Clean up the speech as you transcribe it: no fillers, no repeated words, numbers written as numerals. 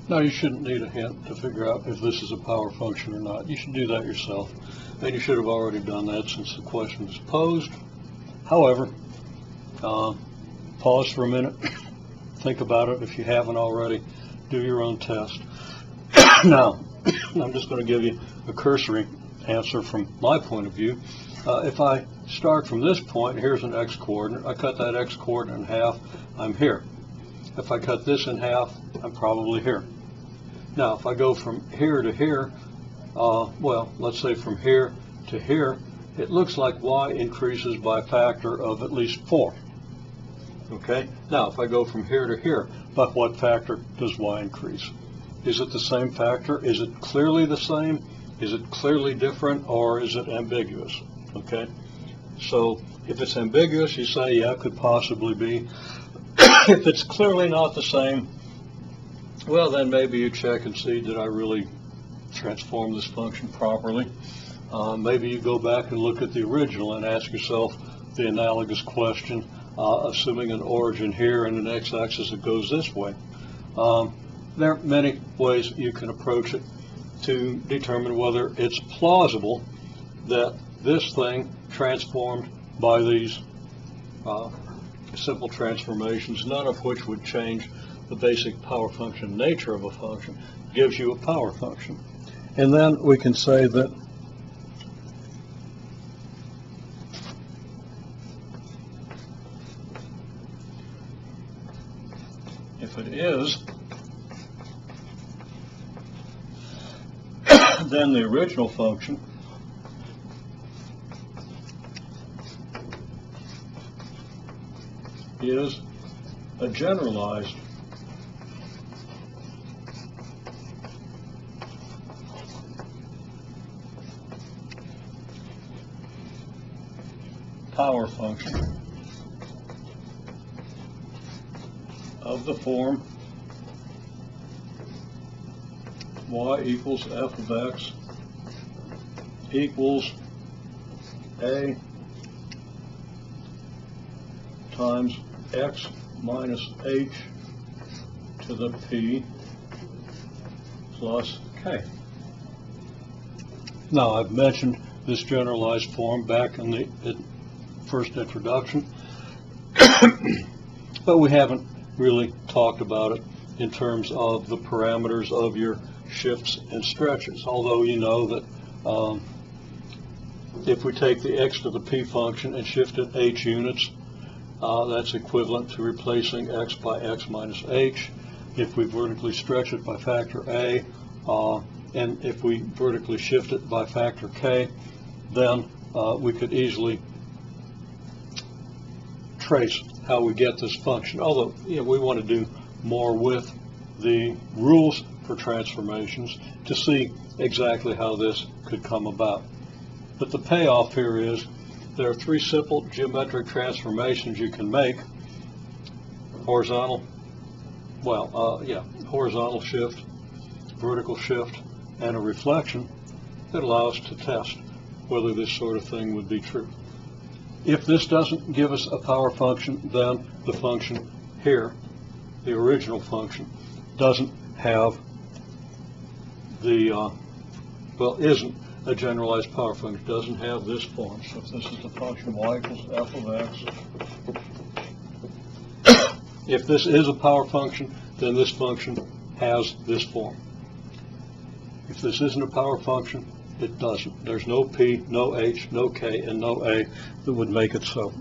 Now, you shouldn't need a hint to figure out if this is a power function or not. You should do that yourself, and you should have already done that since the question was posed. However, pause for a minute, think about it if you haven't already, do your own test. Now, I'm just going to give you a cursory answer from my point of view. If I start from this point, here's an x-coordinate. I cut that x-coordinate in half, I'm here. If I cut this in half, I'm probably here. Now, if I go from here to here, well, let's say from here to here, it looks like y increases by a factor of at least 4. Okay? Now, if I go from here to here, by what factor does y increase? Is it the same factor? Is it clearly the same? Is it clearly different, or is it ambiguous? Okay? So, if it's ambiguous, you say, yeah, it could possibly be. If it's clearly not the same, well, then maybe you check and see, did I really transform this function properly? Maybe you go back and look at the original and ask yourself the analogous question, assuming an origin here and an x-axis that goes this way. There are many ways you can approach it to determine whether it's plausible that this thing transformed by these simple transformations, none of which would change the basic power function nature of a function, gives you a power function. And then we can say that if it is, then the original function is a generalized power function of the form y equals f of x equals a times x minus h to the p plus k. Now, I've mentioned this generalized form back in the first introduction, but we haven't really talked about it in terms of the parameters of your shifts and stretches, although you know that if we take the x to the p function and shift it h units, that's equivalent to replacing x by x minus h. If we vertically stretch it by factor a, and if we vertically shift it by factor k, then we could easily trace how we get this function. Although, you know, we want to do more with the rules for transformations to see exactly how this could come about. But the payoff here is there are three simple geometric transformations you can make: horizontal, horizontal shift, vertical shift, and a reflection that allow us to test whether this sort of thing would be true. If this doesn't give us a power function, then the function here, the original function, doesn't have the, isn't a generalized power function, doesn't have this form. So if this is the function y equals f of x, if this is a power function, then this function has this form. If this isn't a power function, it doesn't. There's no p, no h, no k, and no a that would make it so.